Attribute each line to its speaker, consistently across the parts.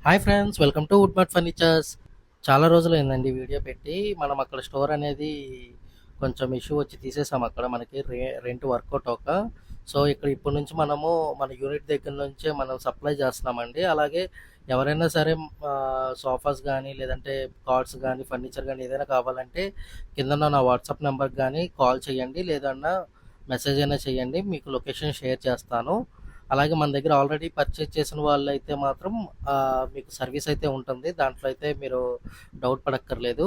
Speaker 1: Hi friends, welcome to Wood Mart furnitures. చాలా రోజులైందండి video పెట్టి. మనం అక్కడ స్టోర్ అనేది కొంచెం ఇష్యూ వచ్చి తీసేసాం. అక్కడ మనకి రెంట్ వర్కౌట్ అవ్వక. సో ఇక్కడ ఇప్పటి నుంచి మనము మన యూనిట్ దగ్గర నుంచే మనం సప్లై చేస్తున్నామండి. అలాగే ఎవరైనా సరే సోఫాస్ కానీ లేదంటే కార్డ్స్ కానీ ఫర్నిచర్ కానీ ఏదైనా కావాలంటే కింద నా వాట్సాప్ నెంబర్కి కానీ కాల్ చేయండి, లేదన్నా మెసేజ్ అయినా చేయండి. మీకు లొకేషన్ షేర్ చేస్తాను. అలాగే మన దగ్గర ఆల్రెడీ పర్చేజ్ చేసిన వాళ్ళైతే మాత్రం మీకు సర్వీస్ అయితే ఉంటుంది. దాంట్లో అయితే మీరు డౌట్ పడక్కర్లేదు.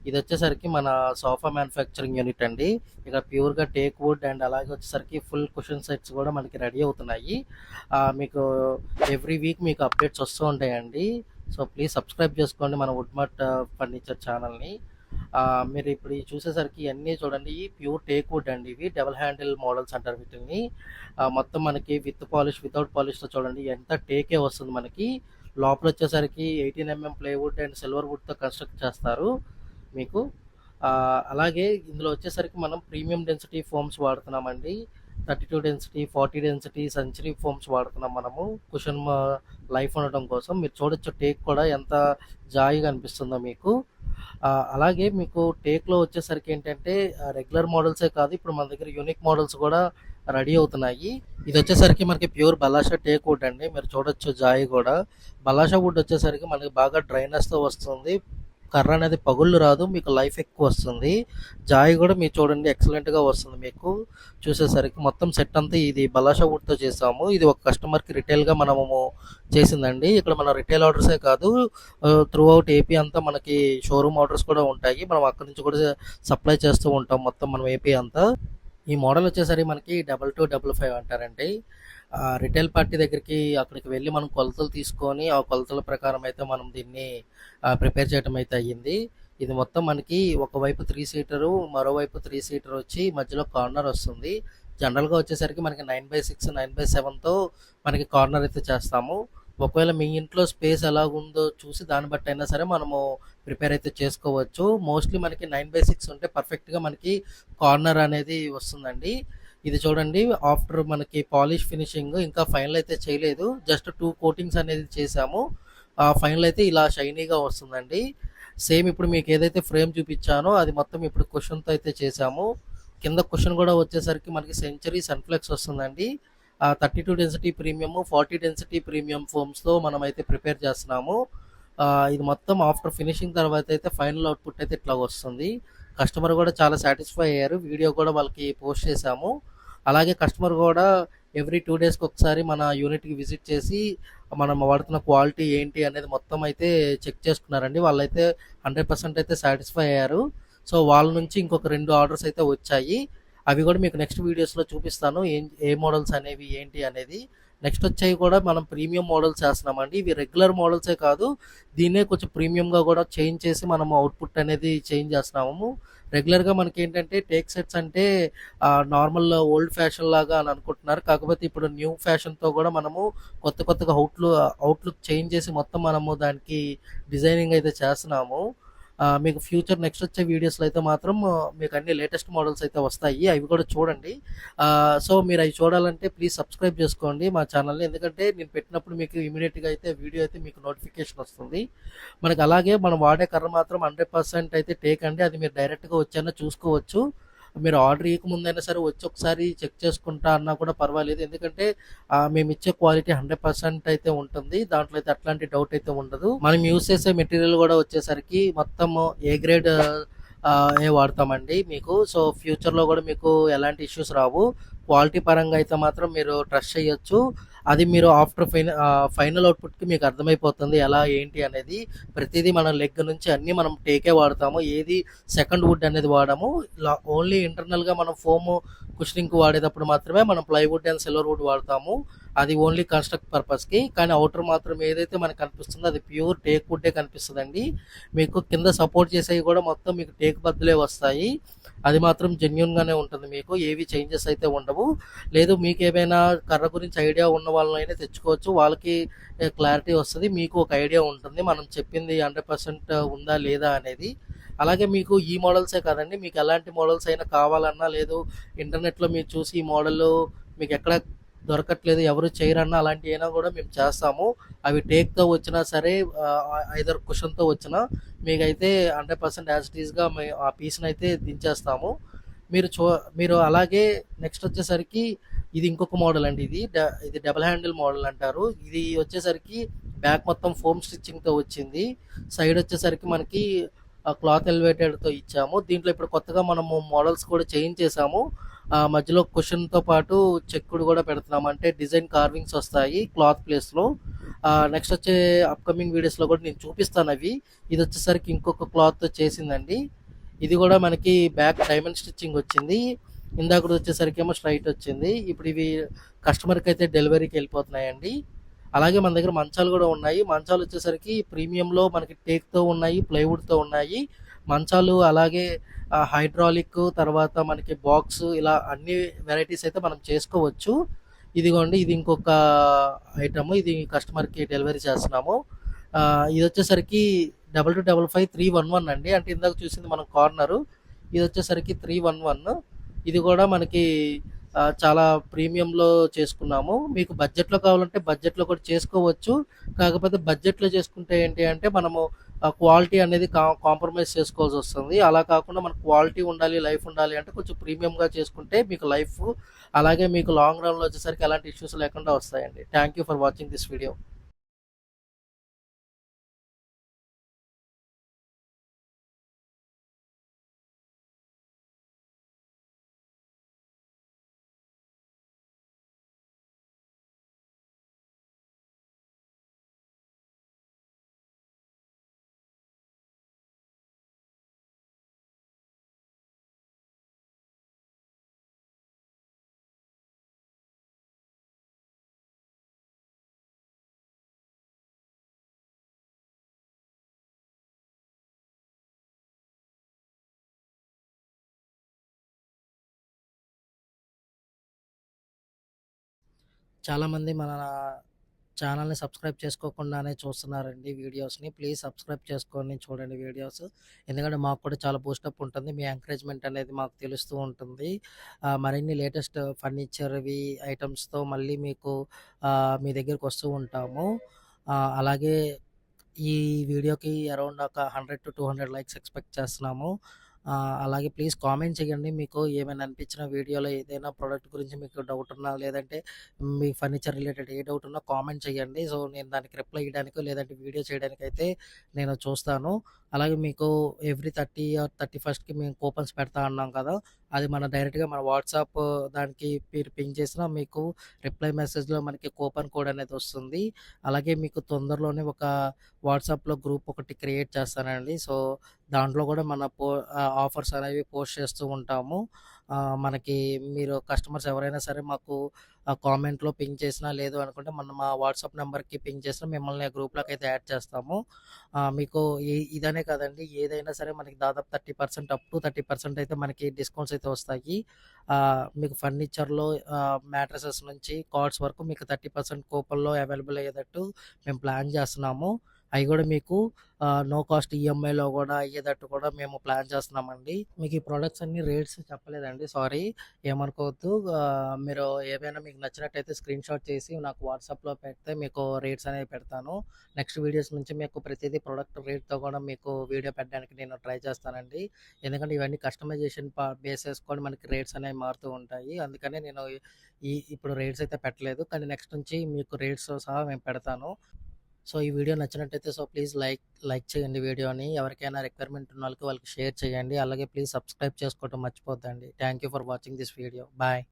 Speaker 1: ఇది వచ్చేసరికి మన సోఫా మ్యానుఫ్యాక్చరింగ్ యూనిట్ అండి. ఇక్కడ ప్యూర్గా టేక్ వుడ్ అండ్ అలాగే వచ్చేసరికి ఫుల్ కుషన్ సెట్స్ కూడా మనకి రెడీ అవుతున్నాయి. మీకు ఎవ్రీ వీక్ మీకు అప్డేట్స్ వస్తూ ఉంటాయండి. సో ప్లీజ్ సబ్స్క్రైబ్ చేసుకోండి మన వుడ్ మార్ట్ ఫర్నిచర్ ఛానల్ని. మీరు ఇప్పుడు చూసేసరికి ఇవన్నీ చూడండి, ప్యూర్ టేక్ వుడ్ అండి. ఇవి డబుల్ హ్యాండిల్ మోడల్స్ అంటారు వీటిని. మొత్తం మనకి విత్ పాలిష్ వితౌట్ పాలిష్తో చూడండి ఎంత టేకే వస్తుంది మనకి. లోపల వచ్చేసరికి 18 mm ప్లేవుడ్ అండ్ సిల్వర్ వుడ్తో కన్స్ట్రక్ట్ చేస్తారు మీకు. అలాగే ఇందులో వచ్చేసరికి మనం ప్రీమియం డెన్సిటీ ఫోమ్స్ వాడుతున్నామండి. 32 డెన్సిటీ, 40 డెన్సిటీ, సెంచరీ ఫోమ్స్ వాడుతున్నాం మనము కుషన్ లైఫ్ ఉండడం కోసం. మీరు చూడొచ్చు టేక్ కూడా ఎంత జాయిగా అనిపిస్తుందో మీకు. అలాగే మీకు టేక్లో వచ్చేసరికి ఏంటంటే రెగ్యులర్ మోడల్సే కాదు, ఇప్పుడు మన దగ్గర యూనిక్ మోడల్స్ కూడా రెడీ అవుతున్నాయి. ఇది వచ్చేసరికి మనకి ప్యూర్ బలాషా టేక్ వుడ్ అండి. మీరు చూడొచ్చు జాయి కూడా. బలాషా వుడ్ వచ్చేసరికి మనకి బాగా డ్రైనెస్తో వస్తుంది. కర్ర అనేది పగుళ్ళు రాదు, మీకు లైఫ్ ఎక్కువ వస్తుంది. జాయి కూడా మీరు చూడండి ఎక్సలెంట్గా వస్తుంది మీకు. చూసేసరికి మొత్తం సెట్ అంతా ఇది బలాషా వుడ్తో చేసాము. ఇది ఒక కస్టమర్కి రిటైల్గా మనము చేసిందండి. ఇక్కడ మన రిటైల్ ఆర్డర్సే కాదు, త్రూ అవుట్ ఏపీ అంతా మనకి షోరూమ్ ఆర్డర్స్ కూడా ఉంటాయి. మనం అక్కడి నుంచి కూడా సప్లై చేస్తూ ఉంటాం మొత్తం మనం ఏపీ అంతా. ఈ మోడల్ వచ్చేసరికి మనకి 2255 అంటారండి. రిటైల్ పార్టీ దగ్గరికి అక్కడికి వెళ్ళి మనం కొలతలు తీసుకొని ఆ కొలతల ప్రకారం అయితే మనం దీన్ని ప్రిపేర్ చేయడం అయితే అయ్యింది. ఇది మొత్తం మనకి ఒకవైపు 3 సీటరు, మరోవైపు 3 సీటర్ వచ్చి మధ్యలో కార్నర్ వస్తుంది. జనరల్గా వచ్చేసరికి మనకి 9/6, 9/7తో మనకి కార్నర్ అయితే చేస్తాము. ఒకవేళ మీ ఇంట్లో స్పేస్ ఎలాగుందో చూసి దాన్ని బట్టి అయినా సరే మనము ప్రిపేర్ అయితే చేసుకోవచ్చు. మోస్ట్లీ మనకి 9/6 ఉంటే పర్ఫెక్ట్గా మనకి కార్నర్ అనేది వస్తుందండి. ఇది చూడండి, ఆఫ్టర్ మనకి పాలిష్ ఫినిషింగ్ ఇంకా ఫైనల్ అయితే చేయలేదు, జస్ట్ 2 కోటింగ్స్ అనేది చేసాము. ఫైనల్ అయితే ఇలా షైనీగా వస్తుందండి. సేమ్ ఇప్పుడు మీకు ఏదైతే ఫ్రేమ్ చూపించానో అది మొత్తం ఇప్పుడు కుషన్తో అయితే చేసాము. కింద కుషన్ కూడా వచ్చేసరికి మనకి సెంచరీ సన్ఫ్లెక్స్ వస్తుందండి. 32 డెన్సిటీ ప్రీమియం, 40 డెన్సిటీ ప్రీమియం ఫోమ్స్తో మనం అయితే ప్రిపేర్ చేస్తున్నాము. ఇది మొత్తం ఆఫ్టర్ ఫినిషింగ్ తర్వాత అయితే ఫైనల్ అవుట్పుట్ అయితే ఇట్లా వస్తుంది. కస్టమర్ కూడా చాలా సాటిస్ఫై అయ్యారు. వీడియో కూడా వాళ్ళకి పోస్ట్ చేశాము. అలాగే కస్టమర్ కూడా ఎవ్రీ 2 డేస్కి ఒకసారి మన యూనిట్కి విజిట్ చేసి మనం వాడుతున్న క్వాలిటీ ఏంటి అనేది మొత్తం అయితే చెక్ చేసుకున్నారండి. వాళ్ళైతే 100% అయితే సాటిస్ఫై అయ్యారు. సో వాళ్ళ నుంచి ఇంకొక 2 ఆర్డర్స్ అయితే వచ్చాయి. అవి కూడా మీకు నెక్స్ట్ వీడియోస్లో చూపిస్తాను, ఏ మోడల్స్ అనేవి ఏంటి అనేది. నెక్స్ట్ వచ్చాయి కూడా మనం ప్రీమియం మోడల్స్ చేస్తున్నామండి. ఇవి రెగ్యులర్ మోడల్సే కాదు, దీన్నే కొంచెం ప్రీమియంగా కూడా చేంజ్ చేసి మనం అవుట్పుట్ అనేది చేంజ్ చేస్తున్నాము. రెగ్యులర్గా మనకి ఏంటంటే టేక్ సెట్స్ అంటే నార్మల్ ఓల్డ్ ఫ్యాషన్ లాగా అని అనుకుంటున్నారు. కాకపోతే ఇప్పుడు న్యూ ఫ్యాషన్తో కూడా మనము కొత్తగా అవుట్లుక్ చేంజ్ చేసి మొత్తం మనము దానికి డిజైనింగ్ అయితే చేస్తున్నాము. మీకు ఫ్యూచర్ నెక్స్ట్ వచ్చే వీడియోస్లో అయితే మాత్రం మీకు అన్ని లేటెస్ట్ మోడల్స్ అయితే వస్తాయి, అవి కూడా చూడండి. సో మీరు అవి చూడాలంటే ప్లీజ్ సబ్స్క్రైబ్ చేసుకోండి మా ఛానల్ని, ఎందుకంటే నేను పెట్టినప్పుడు మీకు ఇమీడియట్గా అయితే వీడియో అయితే మీకు నోటిఫికేషన్ వస్తుంది. మనకి అలాగే మనం వాడే కర్ర మాత్రం 100% అయితే టేక్ అండి. అది మీరు డైరెక్ట్గా వచ్చైనా చూసుకోవచ్చు. మీరు ఆర్డర్ ఇవ్వకముందైనా సరే వచ్చి ఒకసారి చెక్ చేసుకుంటా అన్నా కూడా పర్వాలేదు, ఎందుకంటే మేము ఇచ్చే క్వాలిటీ 100% అయితే ఉంటుంది. దాంట్లో అయితే అట్లాంటి డౌట్ అయితే ఉండదు. మనం యూస్ చేసే మెటీరియల్ కూడా వచ్చేసరికి మొత్తం ఏ గ్రేడ్ ఏ వాడతామండి మీకు. సో ఫ్యూచర్లో కూడా మీకు ఎలాంటి ఇష్యూస్ రావు. క్వాలిటీ పరంగా అయితే మాత్రం మీరు ట్రస్ట్ చేయొచ్చు. అది మీరు ఆఫ్టర్ ఫైనల్ అవుట్పుట్కి మీకు అర్థమైపోతుంది ఎలా ఏంటి అనేది. ప్రతిదీ మన లెగ్ నుంచి అన్నీ మనం టేకే వాడతాము, ఏది సెకండ్ వుడ్ అనేది వాడము. ఓన్లీ ఇంటర్నల్గా మనం ఫోమ్ కుషనింగ్ వాడేటప్పుడు మాత్రమే మనం ప్లైవుడ్ అండ్ సిల్వర్ వుడ్ వాడతాము. అది ఓన్లీ కన్స్ట్రక్ట్ పర్పస్కి. కానీ అవుటర్ మాత్రం ఏదైతే మనకు కనిపిస్తుందో అది ప్యూర్ టేక్ వుడ్డే కనిపిస్తుందండి. మీకు కింద సపోర్ట్ చేసేవి కూడా మొత్తం మీకు టేక్ బద్దులే వస్తాయి. అది మాత్రం జెన్యున్గానే ఉంటుంది, మీకు ఏవి చేంజెస్ అయితే ఉండవు. లేదు మీకు ఏమైనా కర్ర గురించి ఐడియా ఉన్న వాళ్ళనైనా తెచ్చుకోవచ్చు, వాళ్ళకి క్లారిటీ వస్తుంది, మీకు ఒక ఐడియా ఉంటుంది మనం చెప్పింది 100% ఉందా లేదా అనేది. అలాగే మీకు ఈ మోడల్సే కాదండి, మీకు ఎలాంటి మోడల్స్ అయినా కావాలన్నా లేదు ఇంటర్నెట్లో మీరు చూసి ఈ మోడల్ మీకు ఎక్కడ దొరకట్లేదు, ఎవరు చేయరన్నా అలాంటివైనా కూడా మేము చేస్తాము. అవి టేక్‌తో వచ్చినా సరే, ఐదర్ కుషన్‌తో వచ్చినా మీకైతే 100% యాజ్ ఇట్ ఈస్‌గా ఆ పీస్‌నైతే దించేస్తాము. మీరు చూ మీరు అలాగే నెక్స్ట్ వచ్చేసరికి ఇది ఇంకొక మోడల్ అండి. ఇది డబుల్ హ్యాండిల్ మోడల్ అంటారు. ఇది వచ్చేసరికి బ్యాక్ మొత్తం ఫోమ్ స్టిచ్చింగ్‌తో వచ్చింది. సైడ్ వచ్చేసరికి మనకి క్లాత్ ఎలివేటెడ్‌తో ఇచ్చాము. దీంట్లో ఇప్పుడు కొత్తగా మనము మోడల్స్ కూడా చేంజ్ చేసాము. మధ్యలో కుషన్‌తో పాటు చెక్కుడు కూడా పెడుతున్నాము. అంటే డిజైన్ కార్వింగ్స్ వస్తాయి క్లాత్ ప్లేస్‌లో. నెక్స్ట్ వచ్చే అప్‌కమింగ్ వీడియోస్‌లో కూడా నేను చూపిస్తాను అవి. ఇది వచ్చేసరికి ఇంకొక క్లాత్‌తో చేసిందండి. ఇది కూడా మనకి బ్యాక్ డైమండ్ స్టిచ్చింగ్ వచ్చింది. ఇందాకటి వచ్చేసరికేమో స్ట్రైట్ వచ్చింది. ఇప్పుడు ఇవి కస్టమర్‌కి అయితే డెలివరీకి వెళ్ళిపోతున్నాయండి. అలాగే మన దగ్గర మంచాలు కూడా ఉన్నాయి. మంచాలు వచ్చేసరికి ప్రీమియంలో మనకి టేక్‌తో ఉన్నాయి, ప్లైవుడ్‌తో ఉన్నాయి. మంచాలు అలాగే హైడ్రాలిక్, తర్వాత మనకి బాక్స్, ఇలా అన్ని వెరైటీస్ అయితే మనం చేసుకోవచ్చు. ఇదిగోండి, ఇది ఇంకొక ఐటమ్. ఇది కస్టమర్‌కి డెలివరీ చేస్తున్నాము. ఇది వచ్చేసరికి 2255 311 అండి. అంటే ఇందాక చూసింది మనం కార్నరు. ఇది వచ్చేసరికి 311. ఇది కూడా మనకి చాలా ప్రీమియంలో చేసుకున్నాము. మీకు బడ్జెట్‌లో కావాలంటే బడ్జెట్‌లో కూడా చేసుకోవచ్చు. కాకపోతే బడ్జెట్‌లో చేసుకుంటే ఏంటి అంటే మనము క్వాలిటీ అనేది కాంప్రమైజ్ చేసుకోవాల్సి వస్తుంది. అలా కాకుండా మనకు క్వాలిటీ ఉండాలి, లైఫ్ ఉండాలి అంటే కొంచెం ప్రీమియంగా చేసుకుంటే మీకు లైఫ్, అలాగే మీకు లాంగ్ రన్‌లో వచ్చేసరికి ఎలాంటి ఇష్యూస్ లేకుండా వస్తాయండి. Thank you for watching this video. చాలామంది మన ఛానల్‌ని సబ్స్క్రైబ్ చేసుకోకుండానే చూస్తున్నారండి వీడియోస్‌ని. ప్లీజ్ సబ్స్క్రైబ్ చేసుకొని చూడండి వీడియోస్. ఎందుకంటే మాకు కూడా చాలా బూస్టప్ ఉంటుంది. మీ ఎంకరేజ్‌మెంట్ అనేది మాకు తెలుస్తూ ఉంటుంది. మరిన్ని లేటెస్ట్ ఫర్నిచర్‌వి ఐటెమ్స్‌తో మళ్ళీ మీకు మీ దగ్గరికి వస్తూ ఉంటాము. అలాగే ఈ వీడియోకి అరౌండ్ ఒక 100-200 లైక్స్ ఎక్స్‌పెక్ట్ చేస్తున్నాము. అలాగే ప్లీజ్ కామెంట్ చేయండి. మీకు ఏమైనా అనిపించిన వీడియోలో ఏదైనా ప్రొడక్ట్ గురించి మీకు డౌట్ ఉన్నా, లేదంటే మీ ఫర్నిచర్ రిలేటెడ్ ఏ డౌట్ ఉన్నా కామెంట్ చేయండి. సో, నేను దానికి రిప్లై ఇయ్యడానికో, లేదంటే వీడియో చేయడానికైతే నేను చూస్తాను. అలాగే మీకు ఎవ్రీ 30 ఆర్ 31కి మేము కూపన్స్ పెడతా అన్నాం కదా! అది డైరెక్ట్‌గా మన వాట్సాప్ దానికి మీరు పింగ్ చేసినా మీకు రిప్లై మెసేజ్‌లో మనకి కూపన్ కోడ్ అనేది వస్తుంది. అలాగే మీకు తొందరలోనే ఒక వాట్సాప్‌లో గ్రూప్ ఒకటి క్రియేట్ చేస్తానండి. సో, దాంట్లో కూడా మన ఆఫర్స్ అనేవి పోస్ట్ చేస్తూ ఉంటాము. మనకి మీరు కస్టమర్స్ ఎవరైనా సరే మాకు కామెంట్‌లో పింగ్ చేసినా, లేదు అనుకుంటే మా వాట్సాప్ నెంబర్‌కి పింగ్ చేసినా మిమ్మల్ని ఆ గ్రూప్‌లోకి అయితే యాడ్ చేస్తాము. మీకు ఇదనే కాదండి, ఏదైనా సరే మనకి దాదాపు 30% అప్ టు 30% అయితే మనకి డిస్కౌంట్స్ అయితే వస్తాయి. మీకు ఫర్నిచర్‌లో మ్యాట్రెసెస్ నుంచి కార్డ్స్ వరకు మీకు 30% కూపన్‌లో అవైలబుల్ అయ్యేటట్టు మేము ప్లాన్ చేస్తున్నాము. అయి కూడా మీకు నో కాస్ట్ ఈఎంఐలో కూడా అయ్యేటట్టు కూడా మేము ప్లాన్ చేస్తున్నామండి. మీకు ఈ ప్రొడక్ట్స్ అన్ని రేట్స్ చెప్పలేదండి, సారీ, ఏమనుకోవద్దు. మీరు ఏవైనా మీకు నచ్చినట్టయితే స్క్రీన్ షాట్ చేసి నాకు వాట్సాప్‌లో పెడితే మీకు రేట్స్ అనేవి పెడతాను. నెక్స్ట్ వీడియోస్ నుంచి మీకు ప్రతిదీ ప్రొడక్ట్ రేట్‌తో కూడా మీకు వీడియో పెట్టడానికి నేను ట్రై చేస్తానండి. ఎందుకంటే ఇవన్నీ కస్టమైజేషన్ బేస్ చేసుకొని మనకి రేట్స్ అనేవి మారుతూ ఉంటాయి. అందుకని నేను ఇప్పుడు రేట్స్ అయితే పెట్టలేదు. కానీ నెక్స్ట్ నుంచి మీకు రేట్స్‌తో సహా నేను పెడతాను. సో, ఈ వీడియో నచ్చినట్టయితే ప్లీజ్ లైక్ చేయండి వీడియోని. ఎవరికైనా రిక్వైర్మెంట్ ఉన్నోళ్ళకి వాళ్ళకి షేర్ చేయండి. అలాగే ప్లీజ్ సబ్స్క్రైబ్ చేసుకోవడం మర్చిపోద్దండి. Thank you for watching this video. Bye.